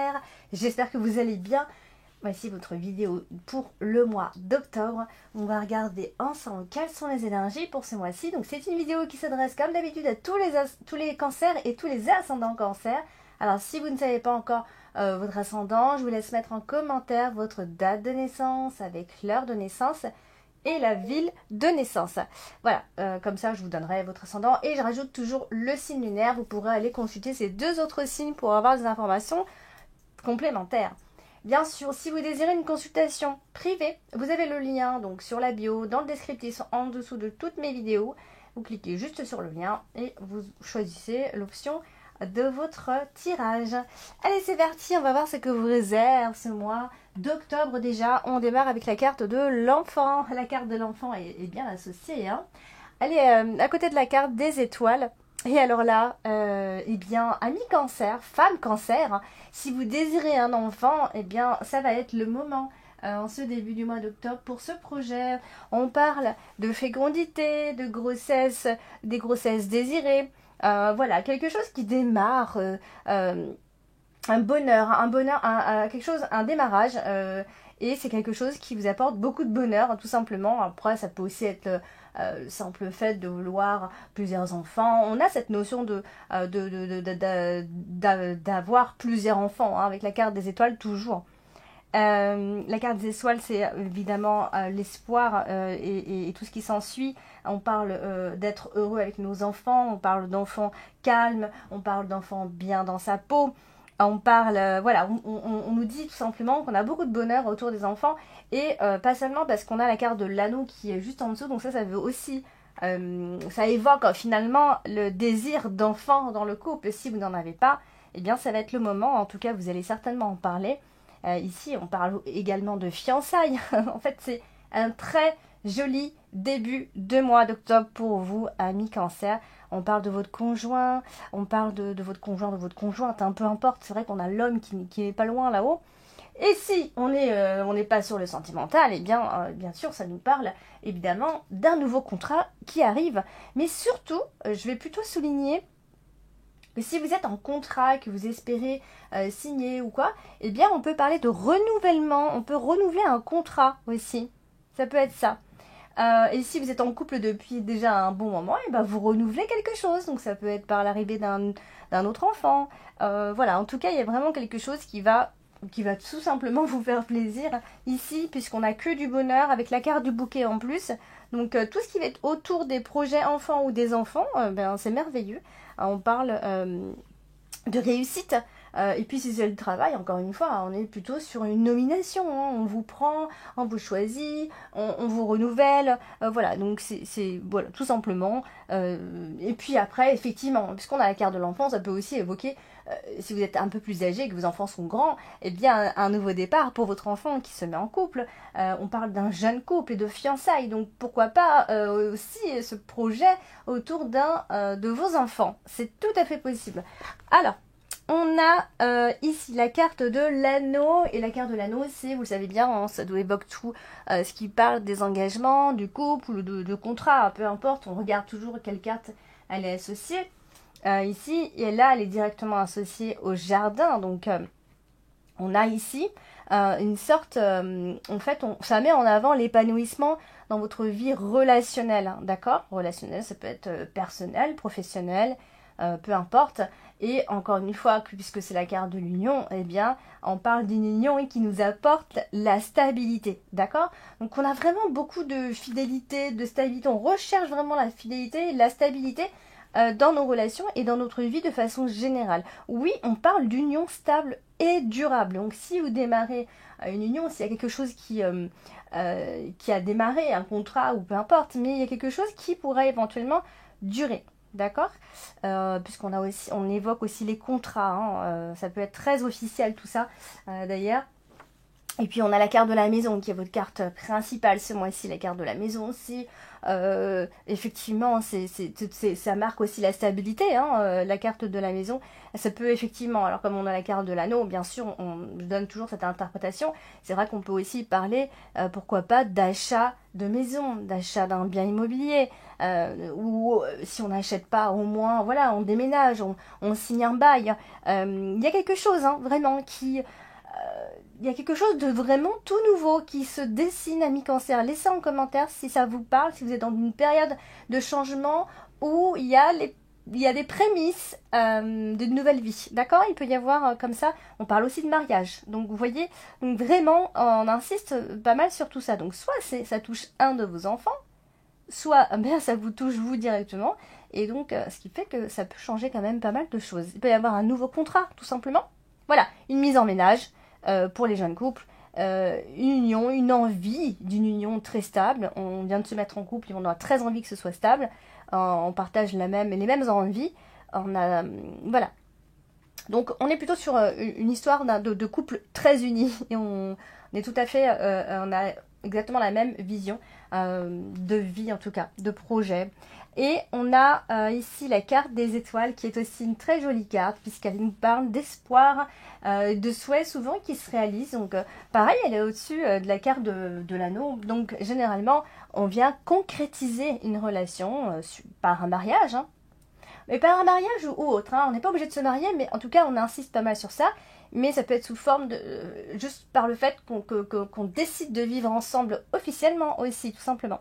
cancer, j'espère que vous allez bien. Voici votre vidéo pour le mois d'octobre. On va regarder ensemble quelles sont les énergies pour ce mois-ci. Donc c'est une vidéo qui s'adresse comme d'habitude à tous les cancers et tous les ascendants cancer. Alors si vous ne savez pas encore votre ascendant, je vous laisse mettre en commentaire votre date de naissance avec l'heure de naissance et la ville de naissance. Voilà, comme ça je vous donnerai votre ascendant et je rajoute toujours le signe lunaire. Vous pourrez aller consulter ces deux autres signes pour avoir des informations complémentaires. Bien sûr, si vous désirez une consultation privée, vous avez le lien donc sur la bio, dans le descriptif, en dessous de toutes mes vidéos. Vous cliquez juste sur le lien et vous choisissez l'option de votre tirage. Allez, c'est parti, on va voir ce que vous réserve ce mois d'octobre déjà. On démarre avec la carte de l'enfant. La carte de l'enfant est bien associée, hein. Allez, à côté de la carte des étoiles. Et alors là, eh bien, amis cancer, femmes cancer, hein, si vous désirez un enfant, eh bien, ça va être le moment en ce début du mois d'octobre pour ce projet. On parle de fécondité, de grossesse, des grossesses désirées. Voilà, quelque chose qui démarre, un bonheur, quelque chose, un démarrage. Et c'est quelque chose qui vous apporte beaucoup de bonheur, hein, tout simplement. Après, ça peut aussi être le simple fait de vouloir plusieurs enfants. On a cette notion d'avoir plusieurs enfants, hein, avec la carte des étoiles toujours. La carte des étoiles, c'est évidemment l'espoir et tout ce qui s'ensuit. On parle d'être heureux avec nos enfants, on parle d'enfants calmes, on parle d'enfants bien dans sa peau. On parle, voilà, on nous dit tout simplement qu'on a beaucoup de bonheur autour des enfants et pas seulement parce qu'on a la carte de l'anneau qui est juste en dessous, donc ça veut aussi, ça évoque finalement le désir d'enfant dans le couple. Si vous n'en avez pas, eh bien ça va être le moment, en tout cas vous allez certainement en parler. Ici on parle également de fiançailles, en fait c'est un très joli début de mois d'octobre pour vous, amis cancer. On parle de votre conjoint, on parle de votre conjoint, de votre conjointe, hein, peu importe, c'est vrai qu'on a l'homme qui n'est pas loin là-haut. Et si on n'est pas sur le sentimental, eh bien, bien sûr, ça nous parle évidemment d'un nouveau contrat qui arrive. Mais surtout, je vais plutôt souligner que si vous êtes en contrat, que vous espérez signer ou quoi, eh bien, on peut parler de renouvellement, on peut renouveler un contrat aussi. Ça peut être ça. Et si vous êtes en couple depuis déjà un bon moment, et ben vous renouvelez quelque chose. Donc ça peut être par l'arrivée d'un autre enfant. Voilà, en tout cas, il y a vraiment quelque chose qui va tout simplement vous faire plaisir ici, puisqu'on n'a que du bonheur avec la carte du bouquet en plus. Donc tout ce qui va être autour des projets enfants ou des enfants, ben, c'est merveilleux. On parle de réussite. Et puis si c'est le travail, encore une fois, on est plutôt sur une nomination, hein. On vous prend, on vous choisit, on vous renouvelle, voilà, donc c'est voilà, tout simplement. Et puis après, effectivement, puisqu'on a la carte de l'enfant, ça peut aussi évoquer, si vous êtes un peu plus âgé et que vos enfants sont grands, eh bien un nouveau départ pour votre enfant qui se met en couple. On parle d'un jeune couple et de fiançailles, donc pourquoi pas aussi ce projet autour de vos enfants. C'est tout à fait possible. Alors, on a ici la carte de l'anneau, et la carte de l'anneau, c'est, vous le savez bien, hein, ça doit évoquer tout ce qui parle des engagements, du couple ou de contrat, peu importe, on regarde toujours quelle carte elle est associée. Ici, et là, elle est directement associée au jardin, donc on a ici une sorte, en fait, ça met en avant l'épanouissement dans votre vie relationnelle, hein, d'accord? Relationnelle, ça peut être personnel, professionnel, peu importe. Et encore une fois, puisque c'est la carte de l'union, eh bien, on parle d'une union qui nous apporte la stabilité, d'accord? Donc on a vraiment beaucoup de fidélité, de stabilité. On recherche vraiment la fidélité et la stabilité dans nos relations et dans notre vie de façon générale. Oui, on parle d'union stable et durable. Donc si vous démarrez une union, s'il y a quelque chose qui a démarré, un contrat ou peu importe, mais il y a quelque chose qui pourrait éventuellement durer. D'accord, puisqu'on a aussi, on évoque aussi les contrats, hein, ça peut être très officiel tout ça d'ailleurs. Et puis on a la carte de la maison qui est votre carte principale ce mois-ci, la carte de la maison aussi. Effectivement, ça marque aussi la stabilité, hein, la carte de la maison. Ça peut effectivement, alors comme on a la carte de l'anneau, bien sûr, je donne toujours cette interprétation. C'est vrai qu'on peut aussi parler, pourquoi pas, d'achat de maison, d'achat d'un bien immobilier, ou si on n'achète pas, au moins, voilà, on déménage, on signe un bail. Il y a quelque chose, hein, vraiment, il y a quelque chose de vraiment tout nouveau qui se dessine, amis cancer. Laissez en commentaire si ça vous parle, si vous êtes dans une période de changement où il y a des prémices d'une nouvelle vie. D'accord? Il peut y avoir comme ça, on parle aussi de mariage. Donc vous voyez, donc vraiment, on insiste pas mal sur tout ça. Donc soit ça touche un de vos enfants, soit bien, ça vous touche vous directement. Et donc, ce qui fait que ça peut changer quand même pas mal de choses. Il peut y avoir un nouveau contrat, tout simplement. Voilà, une mise en ménage pour les jeunes couples, une union, une envie d'une union très stable. On vient de se mettre en couple et on a très envie que ce soit stable. On partage les mêmes envies. Voilà. Donc on est plutôt sur une histoire de couple très unis et on est tout à fait, on a exactement la même vision de vie en tout cas, de projet. Et on a ici la carte des étoiles qui est aussi une très jolie carte puisqu'elle nous parle d'espoir, de souhaits souvent qui se réalisent. Donc pareil, elle est au-dessus de la carte de l'anneau. Donc généralement, on vient concrétiser une relation par un mariage, hein. Mais par un mariage ou autre, hein. On n'est pas obligé de se marier, mais en tout cas, on insiste pas mal sur ça. Mais ça peut être sous forme de... juste par le fait qu'on décide de vivre ensemble officiellement aussi, tout simplement.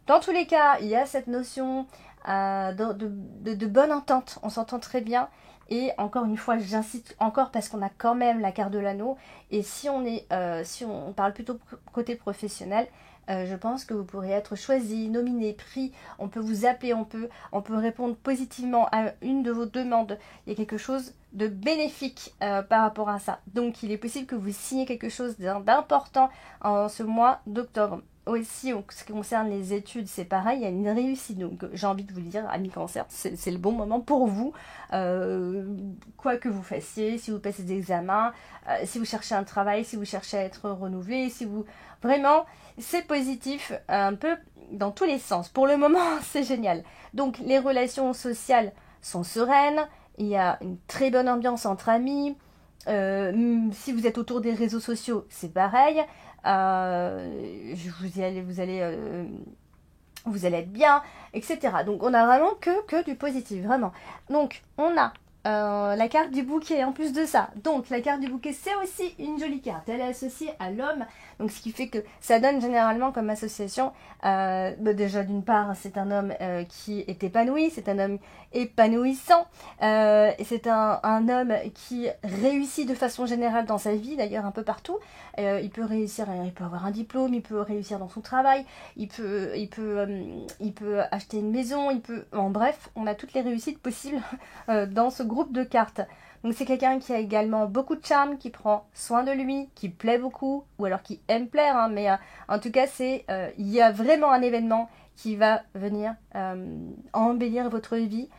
Dans tous les cas, il y a cette notion de bonne entente. On s'entend très bien. Et encore une fois, j'insiste encore parce qu'on a quand même la carte de l'anneau. Et si on parle plutôt côté professionnel, je pense que vous pourrez être choisi, nominé, pris. On peut vous appeler, on peut répondre positivement à une de vos demandes. Il y a quelque chose de bénéfique par rapport à ça. Donc, il est possible que vous signiez quelque chose d'important en ce mois d'octobre. Aussi, en ce qui concerne les études, c'est pareil, il y a une réussite. Donc, j'ai envie de vous le dire, amis cancer, c'est le bon moment pour vous. Quoi que vous fassiez, si vous passez des examens, si vous cherchez un travail, si vous cherchez à être renouvelé, si vous... Vraiment, c'est positif un peu dans tous les sens. Pour le moment, c'est génial. Donc, les relations sociales sont sereines. Il y a une très bonne ambiance entre amis. Si vous êtes autour des réseaux sociaux, c'est pareil. Vous allez être bien, etc. Donc on a vraiment que du positif, vraiment. Donc on a la carte du bouquet en plus de ça. Donc la carte du bouquet, c'est aussi une jolie carte. Elle est associée à l'homme. Donc ce qui fait que ça donne généralement comme association, déjà d'une part, c'est un homme qui est épanoui, c'est un homme épanouissant, et c'est un homme qui réussit de façon générale dans sa vie, d'ailleurs un peu partout. Il peut réussir, il peut avoir un diplôme, il peut réussir dans son travail, il peut acheter une maison, en bref, on a toutes les réussites possibles dans ce groupe de cartes. Donc c'est quelqu'un qui a également beaucoup de charme, qui prend soin de lui, qui plaît beaucoup, ou alors qui aime plaire, hein, mais en tout cas, il y a vraiment un événement qui va venir embellir votre vie,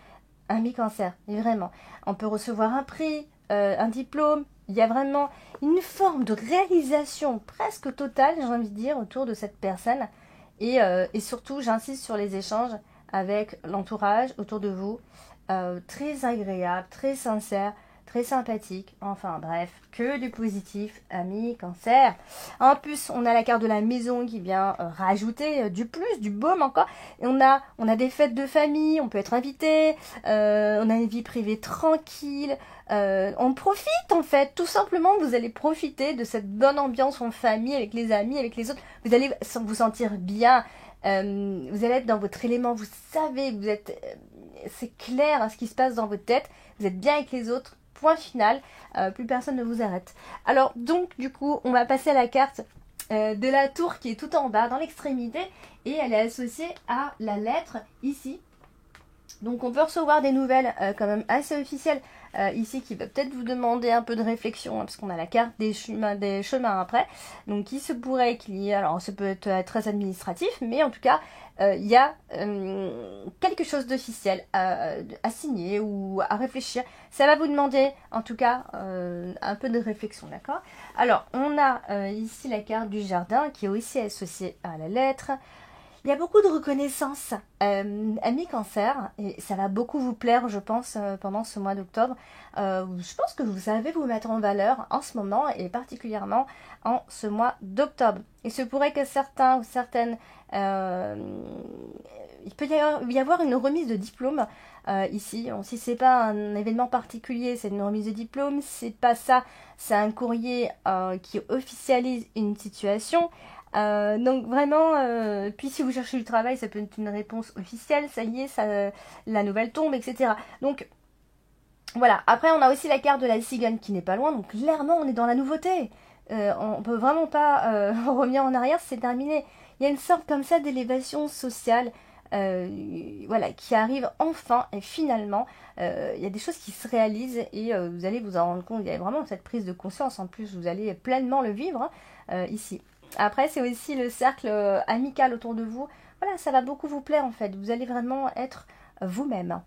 un mi-cancer, vraiment. On peut recevoir un prix, un diplôme, il y a vraiment une forme de réalisation presque totale, j'ai envie de dire, autour de cette personne. Et surtout, j'insiste sur les échanges avec l'entourage autour de vous, très agréable, très sincère, très sympathique, enfin bref, que du positif, amis, cancer. En plus, on a la carte de la maison qui vient rajouter du plus, du baume encore. Et on a des fêtes de famille, on peut être invité, on a une vie privée tranquille, on profite en fait, tout simplement, vous allez profiter de cette bonne ambiance en famille, avec les amis, avec les autres. Vous allez vous sentir bien, vous allez être dans votre élément, vous savez, c'est clair hein, ce qui se passe dans votre tête, vous êtes bien avec les autres. Point final, plus personne ne vous arrête. Alors donc du coup on va passer à la carte de la tour qui est tout en bas dans l'extrémité et elle est associée à la lettre ici Donc on peut recevoir des nouvelles quand même assez officielles ici qui va peut-être vous demander un peu de réflexion, hein, parce qu'on a la carte des chemins après. Donc il se pourrait qu'il y ait, alors ça peut être très administratif, mais en tout cas il y a quelque chose d'officiel à signer ou à réfléchir. Ça va vous demander en tout cas un peu de réflexion, d'accord? Alors on a ici la carte du jardin qui est aussi associée à la lettre. Il y a beaucoup de reconnaissance, amis cancer, et ça va beaucoup vous plaire, je pense, pendant ce mois d'octobre. Je pense que vous savez vous mettre en valeur en ce moment, et particulièrement en ce mois d'octobre. Il se pourrait que certains ou certaines... il peut y avoir une remise de diplôme ici. Si c'est pas un événement particulier, c'est une remise de diplôme. C'est pas ça, c'est un courrier qui officialise une situation. Donc vraiment, puis si vous cherchez du travail, ça peut être une réponse officielle, ça y est, la nouvelle tombe, etc. Donc voilà, après on a aussi la carte de la cigogne qui n'est pas loin, donc clairement on est dans la nouveauté. On peut vraiment pas revenir en arrière, c'est terminé. Il y a une sorte comme ça d'élévation sociale voilà, qui arrive enfin et finalement. Il y a des choses qui se réalisent et vous allez vous en rendre compte, il y a vraiment cette prise de conscience, en plus vous allez pleinement le vivre ici. Après, c'est aussi le cercle amical autour de vous. Voilà, ça va beaucoup vous plaire en fait. Vous allez vraiment être vous-même.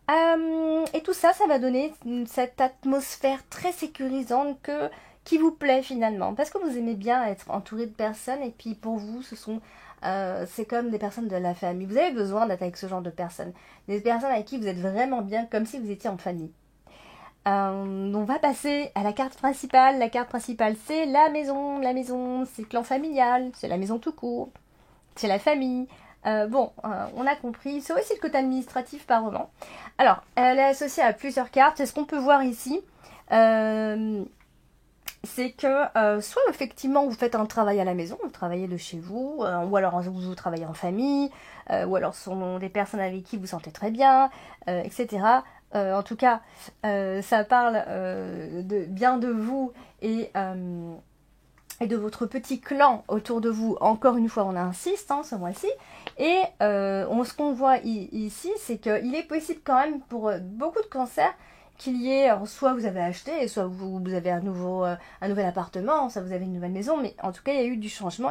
Et tout ça, ça va donner cette atmosphère très sécurisante qui vous plaît finalement. Parce que vous aimez bien être entouré de personnes et puis pour vous, c'est comme des personnes de la famille. Vous avez besoin d'être avec ce genre de personnes. Des personnes avec qui vous êtes vraiment bien, comme si vous étiez en famille. On va passer à la carte principale. La carte principale, c'est la maison. La maison, c'est le clan familial, c'est la maison tout court, c'est la famille. On a compris. C'est aussi le côté administratif par moment. Alors, elle est associée à plusieurs cartes. C'est ce qu'on peut voir ici. C'est que soit effectivement vous faites un travail à la maison, vous travaillez de chez vous, ou alors vous travaillez en famille, ou alors ce sont des personnes avec qui vous sentez très bien, etc. En tout cas, ça parle bien de vous et de votre petit clan autour de vous. Encore une fois, on insiste ce mois-ci. Et ce qu'on voit ici, c'est qu'il est possible quand même pour beaucoup de cancers qu'il y ait, soit vous avez acheté, soit vous avez un nouvel appartement, soit vous avez une nouvelle maison, mais en tout cas il y a eu du changement,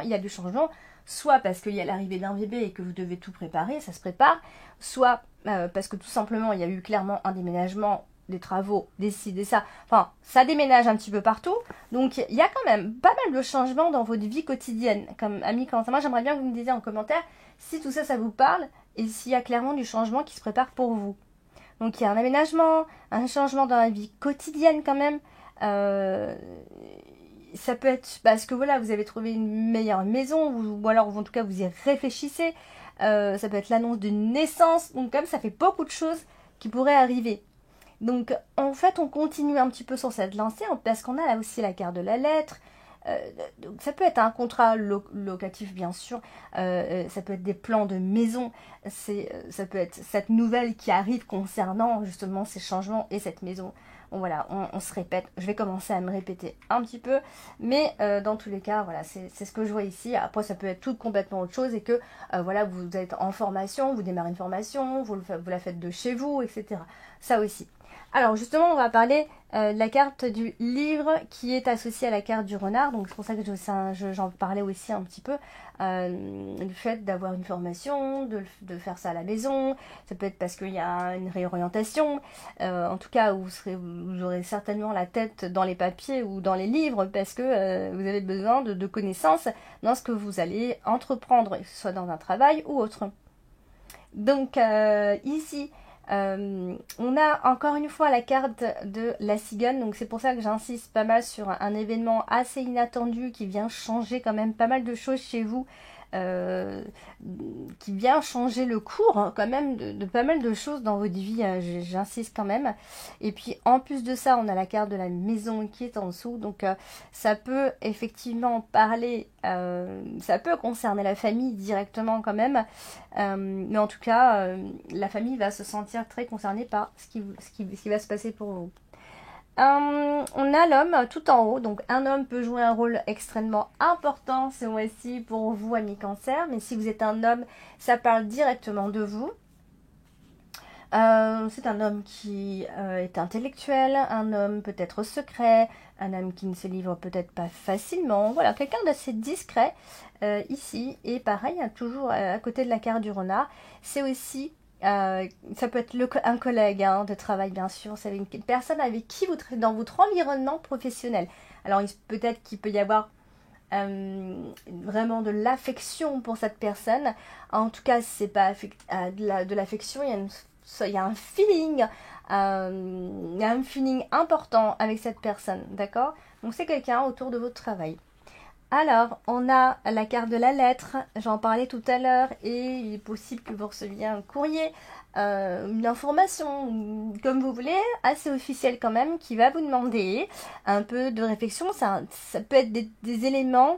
soit parce qu'il y a l'arrivée d'un bébé et que vous devez tout préparer, ça se prépare, soit parce que tout simplement il y a eu clairement un déménagement, des travaux, des ci, des ça, enfin ça déménage un petit peu partout, donc il y a quand même pas mal de changements dans votre vie quotidienne, comme ami Quentin. Moi j'aimerais bien que vous me disiez en commentaire si tout ça vous parle et s'il y a clairement du changement qui se prépare pour vous. Donc il y a un aménagement, un changement dans la vie quotidienne quand même. Ça peut être parce que voilà, vous avez trouvé une meilleure maison, ou alors en tout cas vous y réfléchissez. Ça peut être l'annonce d'une naissance. Donc comme ça fait beaucoup de choses qui pourraient arriver. Donc en fait on continue un petit peu sur cette lancée parce qu'on a là aussi la carte de la lettre. Donc ça peut être un contrat locatif bien sûr, ça peut être des plans de maison, ça peut être cette nouvelle qui arrive concernant justement ces changements et cette maison. Bon voilà, on se répète, je vais commencer à me répéter un petit peu, mais dans tous les cas, voilà, c'est ce que je vois ici. Après ça peut être tout complètement autre chose et que voilà, vous êtes en formation, vous démarrez une formation, vous la faites de chez vous, etc. Ça aussi. Alors justement, on va parler de la carte du livre qui est associée à la carte du renard. Donc c'est pour ça que j'en parlais aussi un petit peu. Le fait d'avoir une formation, de faire ça à la maison. Ça peut être parce qu'il y a une réorientation. En tout cas, vous aurez certainement la tête dans les papiers ou dans les livres parce que vous avez besoin de connaissances dans ce que vous allez entreprendre, que ce soit dans un travail ou autre. Donc ici... on a encore une fois la carte de la cigogne, donc c'est pour ça que j'insiste pas mal sur un événement assez inattendu qui vient changer quand même pas mal de choses chez vous, qui vient changer le cours quand même de pas mal de choses dans votre vie, j'insiste quand même. Et puis en plus de ça, on a la carte de la maison qui est en dessous, donc ça peut effectivement parler, ça peut concerner la famille directement quand même, mais en tout cas, la famille va se sentir très concernée par ce qui va se passer pour vous. On a l'homme tout en haut, donc un homme peut jouer un rôle extrêmement important ce mois-ci pour vous, amis cancer, mais si vous êtes un homme, ça parle directement de vous. C'est un homme qui est intellectuel, un homme peut-être secret, un homme qui ne se livre peut-être pas facilement. Voilà, quelqu'un d'assez discret ici. Et pareil, hein, toujours à côté de la carte du renard, c'est aussi, ça peut être un collègue hein, de travail bien sûr, c'est une personne avec qui vous traitez dans votre environnement professionnel. Alors peut-être qu'il peut y avoir vraiment de l'affection pour cette personne. En tout cas, c'est pas de l'affection, il y a un feeling important avec cette personne, d'accord? Donc c'est quelqu'un autour de votre travail. Alors, on a la carte de la lettre, j'en parlais tout à l'heure, et il est possible que vous receviez un courrier, une information, comme vous voulez, assez officielle quand même, qui va vous demander un peu de réflexion. Ça peut être des éléments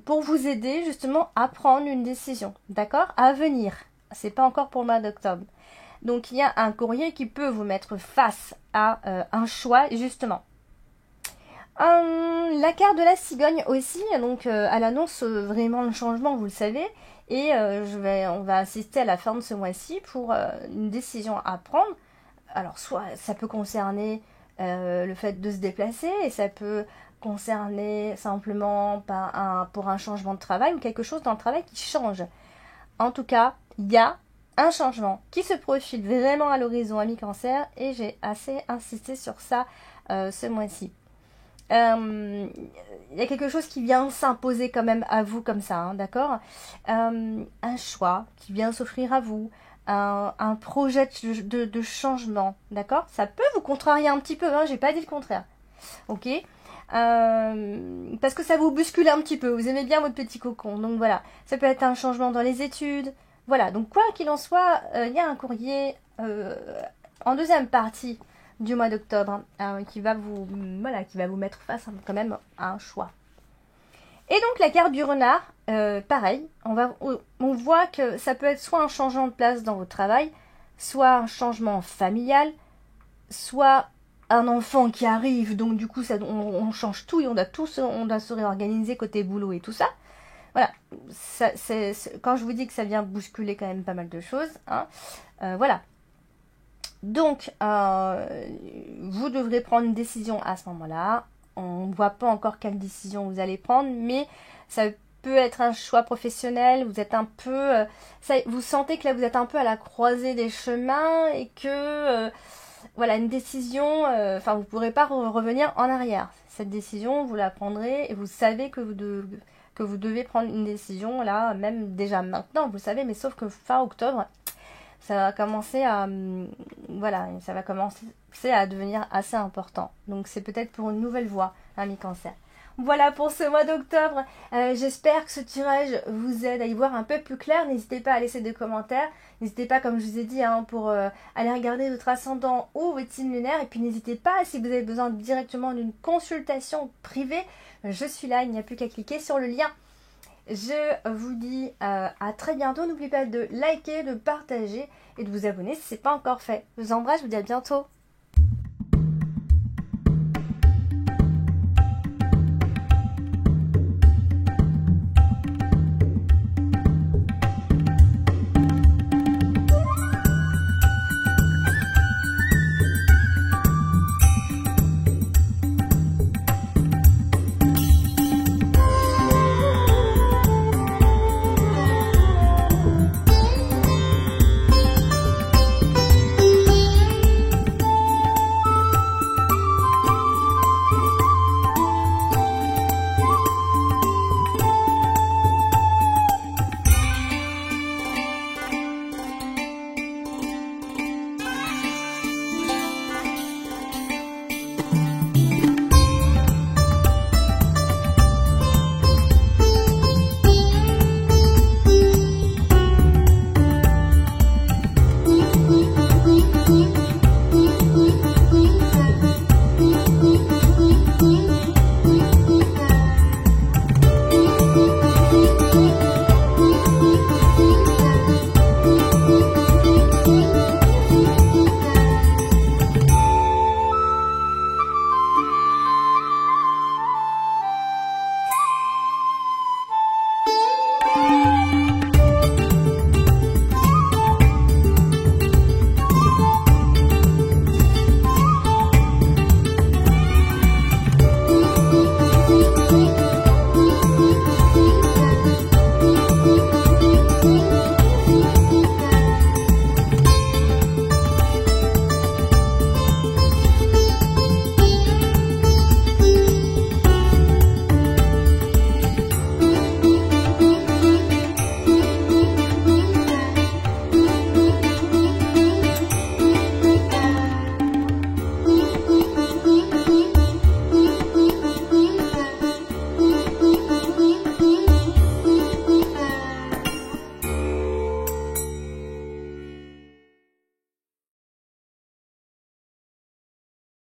pour vous aider justement à prendre une décision, d'accord? À venir. C'est pas encore pour le mois d'octobre. Donc il y a un courrier qui peut vous mettre face à un choix justement. La carte de la cigogne aussi, donc elle annonce vraiment le changement, vous le savez, et on va assister à la fin de ce mois-ci pour une décision à prendre. Alors soit ça peut concerner le fait de se déplacer, et ça peut concerner simplement pour un changement de travail ou quelque chose dans le travail qui change. En tout cas, il y a un changement qui se profile vraiment à l'horizon, ami Cancer, et j'ai assez insisté sur ça ce mois-ci. Il y a quelque chose qui vient s'imposer quand même à vous comme ça, hein, d'accord? Un choix qui vient s'offrir à vous, un projet de changement, d'accord? Ça peut vous contrarier un petit peu, hein, j'ai pas dit le contraire, ok? Parce que ça vous bouscule un petit peu, vous aimez bien votre petit cocon, donc voilà, ça peut être un changement dans les études, voilà, donc quoi qu'il en soit, il y a un courrier en deuxième partie du mois d'octobre qui va vous mettre face quand même à un choix. Et donc la carte du renard, pareil, on voit que ça peut être soit un changement de place dans votre travail, soit un changement familial, soit un enfant qui arrive, donc du coup on change tout et on doit se réorganiser côté boulot et tout ça. Voilà, quand je vous dis que ça vient bousculer quand même pas mal de choses, hein, voilà. Donc, vous devrez prendre une décision à ce moment-là. On ne voit pas encore quelle décision vous allez prendre, mais ça peut être un choix professionnel. Vous êtes un peu, vous sentez que là vous êtes un peu à la croisée des chemins et que voilà, une décision, vous ne pourrez pas revenir en arrière. Cette décision, vous la prendrez et vous savez que vous devez prendre une décision là, même déjà maintenant, vous le savez, mais sauf que fin octobre, ça va commencer à devenir assez important. Donc c'est peut-être pour une nouvelle voie, ami Cancer. Voilà pour ce mois d'octobre. J'espère que ce tirage vous aide à y voir un peu plus clair. N'hésitez pas à laisser des commentaires. N'hésitez pas, comme je vous ai dit, pour aller regarder votre ascendant ou votre signe lunaire. Et puis n'hésitez pas, si vous avez besoin directement d'une consultation privée, je suis là, il n'y a plus qu'à cliquer sur le lien. Je vous dis à très bientôt. N'oubliez pas de liker, de partager et de vous abonner si ce n'est pas encore fait. Je vous embrasse, je vous dis à bientôt.